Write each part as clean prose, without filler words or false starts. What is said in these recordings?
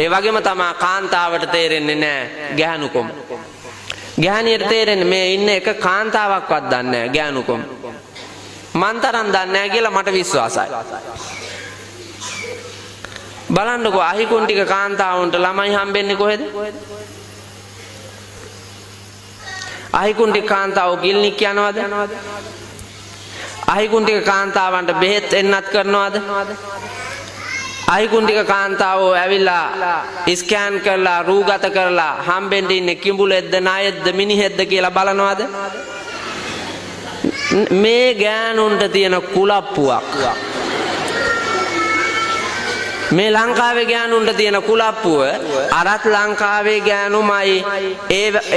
ඒ වගේම තමයි කාන්තාවට තේරෙන්නේ නැහැ ගැහණුකම. ගැහණියට තේරෙන්නේ මේ ඉන්න එක කාන්තාවක්වත් දන්නේ නැහැ ගැහණුකම. මන් තරම් දන්නේ නැහැ කියලා මට විශ්වාසයි. බලන්නකෝ අහිකුන්ටික කාන්තාවුන්ට ළමයි හම්බෙන්නේ කොහෙද? අහිකුන්ටික කාන්තාවෝ කිල්නික් යනවද? අහිකුන්ටික කාන්තාවන්ට බෙහෙත් එන්නත් කරනවද? අහිකුන්ටික කාන්තාවෝ ඇවිල්ලා ස්කෑන් කරලා රූගත කරලා හම්බෙන්න ඉන්නේ කිඹුලෙක්ද නායෙක්ද මිනිහෙක්ද කියලා බලනවද? මේ ගෑනුන්ට තියෙන කුලප්පුවක්. මේ ලංකාවේ ගෑනුන්ට තියෙන කුලප්පුව අරත් ලංකාවේ ගෑනුමයි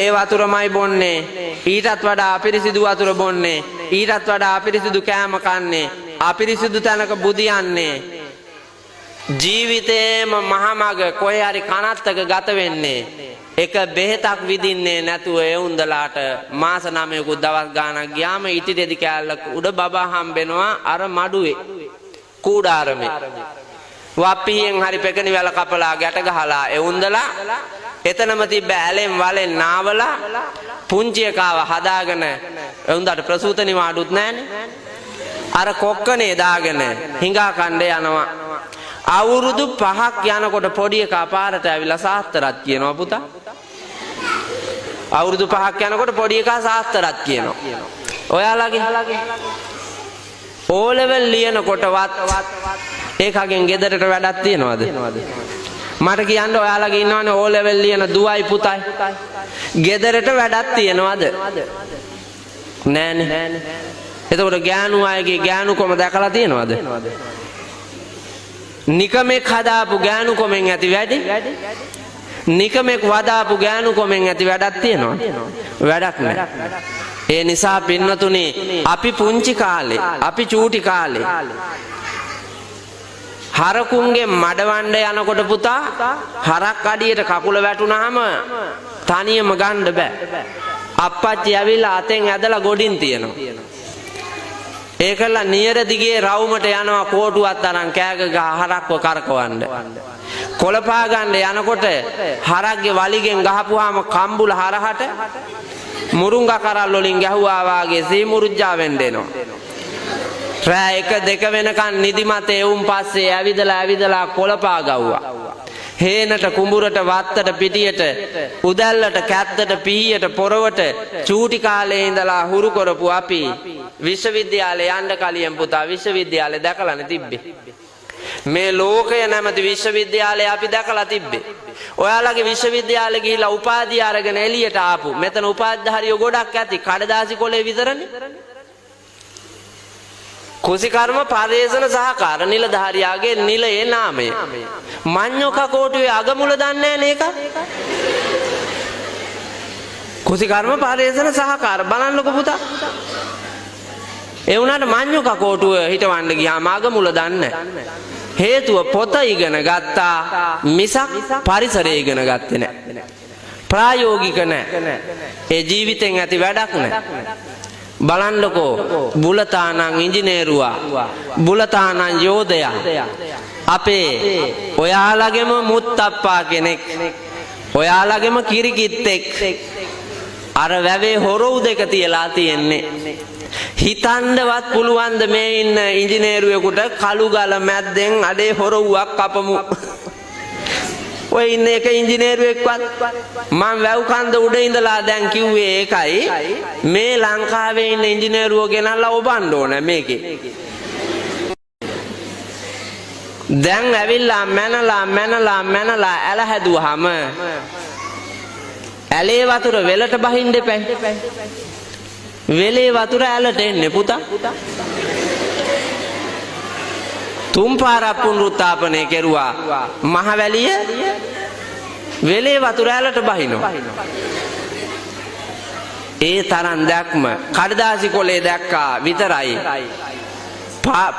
ඒ වතුරමයි බොන්නේ. ඊටත් වඩා අපිරිසිදු වතුර බොන්නේ. ඊටත් වඩා අපිරිසිදු කෑම කන්නේ. අපිරිසිදු තැනක බුදියන්නේ. ජීවිතේම මහමග කොහේ හරි කනත්තක ගත වෙන්නේ. එක බෙහෙතක් විදින්නේ නැතුව ඒ උන්දලාට මාස 9ක දවස් ගාණක් ගියාම ඉටි දෙදි කෑල්ලක් උඩ බබා හම්බෙනවා අර මඩුවේ කූඩාරමේ. වප්පියෙන් හරි පෙකණි වැල කපලා ගැට ගහලා ඒ උන්දලා එතනම තිබ්බ ඇලෙන් වලෙන් නාවලා පුංචි එකාව හදාගෙන ඒ උන්දට ප්‍රසූත නිවාඩුත් නැහනේ. අර කොක්කනේ දාගෙන හිඟා කණ්ඩේ යනවා. අවුරුදු 5ක් යනකොට පොඩි එකා පාරට ඇවිල්ලා සාස්තරත් කියනවා පුතා. අවුරුදු 5ක් යනකොට පොඩි එකා සාස්තරත් කියනවා. ඔයාලගේ ඕ ලෙවල් ලියනකොටවත් ඒකගෙන් ගෙදරට වැඩක් තියනවද? මට කියන්න ඔයාලගේ ඉන්නවනේ ඕ ලෙවල් ලියන දුවයි පුතයි. ගෙදරට වැඩක් තියනවද? නෑනේ. එතකොට ගෑනු අයගේ ගෑනුකම දැකලා තියනවද? නිකමෙක් හදාපු ගෑනුකමෙන් ඇති වැඩි? නිකමෙක් වදාපු ගෑනුකමෙන් ඇති වැඩක් තියනවද? වැඩක් නෑ. ඒ නිසා පින්නතුනි අපි පුංචි කාලේ අපි චූටි කාලේ හරකුන්ගේ මඩවණ්ඩ යනකොට පුතා හරක් අඩියට කකුල වැටුනහම තනියම ගන්න බෑ. අප්පච්චි ඇවිල්ලා අතෙන් ඇදලා ගොඩින් තියනවා. ඒකල නියර දිගේ රවුමට යනවා කෝටුවත් අරන් කෑග ගහ හරක්ව කරකවන්න. කොළපා ගන්න යනකොට හරක්ගේ වලිගෙන් ගහපුවාම කම්බුල හරහට මුරුංගා කරල් වලින් ගැහුවා වාගේ සීමුරුජ්ජා වෙන්න එනවා. රෑ 1-2 වෙනකන් නිදිමත එවුන් පස්සේ ඇවිදලා කොළපා ගව්වා. හේනට කුඹුරට වත්තට පිටියට උදැල්ලට කැත්තට පීයට පොරවට චූටි කාලේ ඉඳලා හුරු කරපු අපි විශ්වවිද්‍යාලේ යන්න කලින් පුතා විශ්වවිද්‍යාලේ දැකලානේ තිබ්බේ. මේ ලෝකය නැමැති විශ්වවිද්‍යාලය අපි දැකලා තිබ්බේ. ඔයාලගේ විශ්වවිද්‍යාලේ ගිහිලා උපාධිය අරගෙන එළියට ආපු මෙතන උපාධිධාරියෝ ගොඩක් ඇති කඩදාසි කොලේ විතරනේ. කුසිකර්ම පරිේෂණ සහකාර නිලධාරියාගේ නිලයේ නාමය. මඤ්ඤොක කෝටුවේ අගමුල දන්නේ නේක? කුසිකර්ම පරිේෂණ සහකාර බලන්නකෝ පුතා. ඒ වුණාට මඤ්ඤොක කෝටුව හිටවන්න ගියාම අගමුල දන්නේ හේතුව පොත ඉගෙන ගත්තා මිසක් පරිසරය ඉගෙන ගත්තේ නැහැ. ප්‍රායෝගික නැහැ. ඒ ජීවිතෙන් ඇති වැඩක් නැහැ. බලන්නකෝ බුලතානං ඉංජිනේරුවා බුලතානං යෝධයා අපේ ඔයාලගෙම මුත්තප්පා කෙනෙක් ඔයාලගෙම කිරිකිත්තෙක් අර වැවේ හොරව් දෙක තියලා තියෙන්නේ. හිතන්නවත් පුළුවන්ද මේ ඉන්න ඉංජිනේරුවෙකුට කළු ගල මැද්දෙන් අඩේ හොරව්වක් කපමු? ඔය ඉන්න එක ඉංජිනේරුවෙක්වත් මම වැව් කන්ද උඩ ඉඳලා දැන් කිව්වේ ඒකයි මේ ලංකාවේ ඉන්න ඉංජිනේරුවෝ ගෙනල්ලා ඔබන්න ඕන මේකේ. දැන් ඇවිල්ලා මැනලා ඇල හැදුවාම ඇලේ වතුර වෙලට බහින්න එපා. වෙලේ වතුර ඇලට එන්නේ පුතා. තුන් පාරක් පුනරුත්ථාපනය කෙරුවා මහවැලිය වෙලේ වතුර ඇලට බහිනවා. ඒ තරම් දැක්ම කඩදාසි කොලේ දැක්කා විතරයි.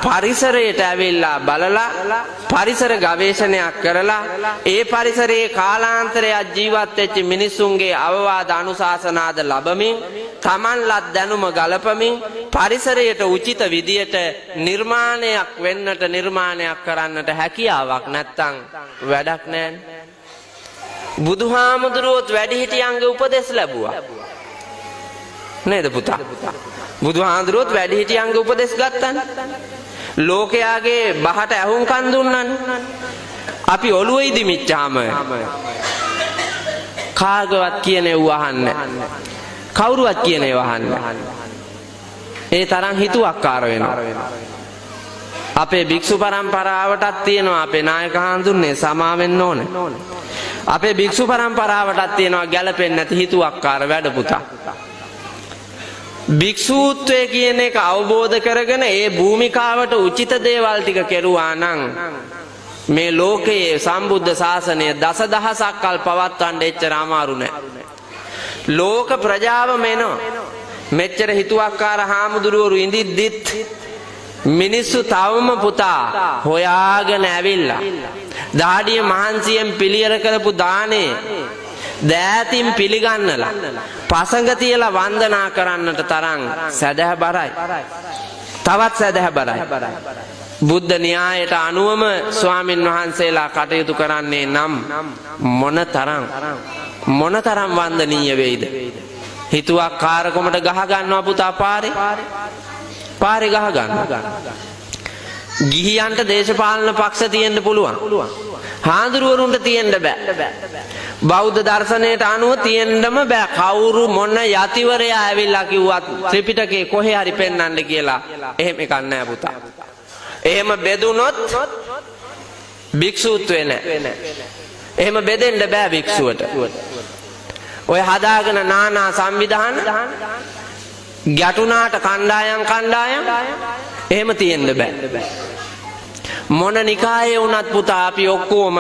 පරිසරයට ඇවිල්ලා බලලා පරිසර ගවේෂණයක් කරලා ඒ පරිසරයේ කාලාන්තරයක් ජීවත් වෙච්ච මිනිසුන්ගේ අවවාද අනුශාසනාද ලැබමින් තමන්ලත් දැනුම ගලපමින් පරිසරයට උචිත විදියට නිර්මාණයක් වෙන්නට නිර්මාණයක් කරන්නට හැකියාවක් නැත්තම් වැඩක් නැහැ. බුදුහාමුදුරුවොත් වැඩිහිටියන්ගේ උපදෙස් ලැබුවා. නේද පුතා? බුදුහාමුදුරුවොත් වැඩිහිටියන්ගේ උපදෙස් ගත්තනේ. ලෝකයාගේ බහට ඇහුම්කන් දුන්නනේ. අපි ඔළුවේ ඉදිමිච්චාම කාගවත් කියන ඒව අහන්නේ. කවුරුවත් කියන ඒව අහන්නේ. ඒ තරම් හිතුවක්කාර වෙනවා. අපේ භික්ෂු පරම්පරාවටත් තියෙනවා අපේ නායක හඳුන්නේ සමා වෙන්න ඕනේ. අපේ භික්ෂු පරම්පරාවටත් තියෙනවා ගැළපෙන්නේ නැති හිතුවක්කාර වැඩ පුතා. භික්ෂූත්වය කියන එක අවබෝධ කරගෙන ඒ භූමිකාවට උචිත දේවල් ටික කෙරුවා නම් මේ ලෝකයේ සම්බුද්ධ ශාසනය දසදහසක් කල් පවත්වන්න එච්චර අමාරු නෑ. ලෝක ප්‍රජාව මෙනවා. මෙච්චර හිතුවක්කාර හාමුදුරුවරු ඉඳිද්දිත් මිනිස්සු තවම පුතා හොයාගෙන ඇවිල්ලා දාඩිය මහන්සියෙන් පිළියෙල කරපු දානේ දෑතින් පිළිගන්නලා පසඟ තියලා වන්දනා කරන්නට තරම් සැදැහැබරයි. තවත් සැදැහැබරයි. බුද්ධ න්‍යායට අනුවම ස්වාමින් වහන්සේලා කටයුතු කරන්නේ නම් මොනතරම් වන්දනීය වෙයිද? හිතුවක්කාරකමට ගහ ගන්නවා පුතා පාරේ ගහ ගන්නවා. ගිහියන්ට දේශපාලන පක්ෂ තියෙන්න පුළුවන්. හාමුදුරුවරුන්ට තියෙන්න බෑ. බෞද්ධ දර්ශනයට අනුව තියෙන්නම බෑ. කවුරු මොන යතිවරයා ඇවිල්ලා කිව්වත් ත්‍රිපිටකේ කොහේ හරි පෙන්වන්න කියලා එහෙම එකක් නෑ පුතා. එහෙම බෙදුනොත් භික්ෂුත්වේ නෑ. එහෙම බෙදෙන්න බෑ භික්ෂුවට. ඔය හදාගෙන නානා සංවිධාන ගැටුණාට කණ්ඩායම් එහෙම තියෙන්න බෑ. මොන නිකායේ වුණත් පුතා අපි ඔක්කොම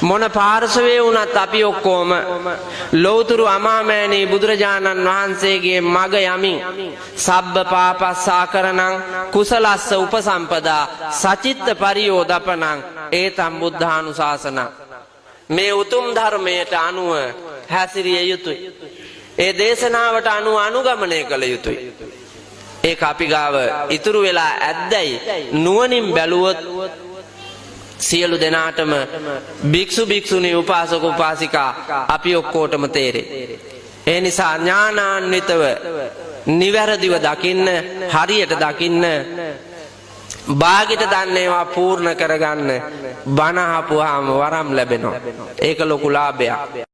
මොන පාර්ශවයේ වුණත් අපි ඔක්කොම ලෞතුරු අමාමෑණී බුදුරජාණන් වහන්සේගේ මග යමින් සබ්බ පාපස්සාකරණං කුසලස්ස උපසම්පදා සචිත්ත පරියෝදපනං ඒතම් බුද්ධානුශාසන. මේ උතුම් ධර්මයට අනුව හැසිරිය යුතුයි. ඒ දේශනාවට අනුව අනුගමනය කළ යුතුයි. ඒක අපි ගාව ඉතුරු වෙලා ඇද්දැයි නුවණින් බැලුවොත් සියලු දෙනාටම භික්ෂු භික්ෂුණී උපාසක උපාසිකා අපි ඔක්කොටම තේරෙයි. ඒ නිසා ඥානාන්විතව නිවැරදිව දකින්න, හරියට දකින්න, භාගයට දන්නේවා පූර්ණ කරගන්න බණ අහපුවාම වරම් ලැබෙනවා. ඒක ලොකු ලාභයක්.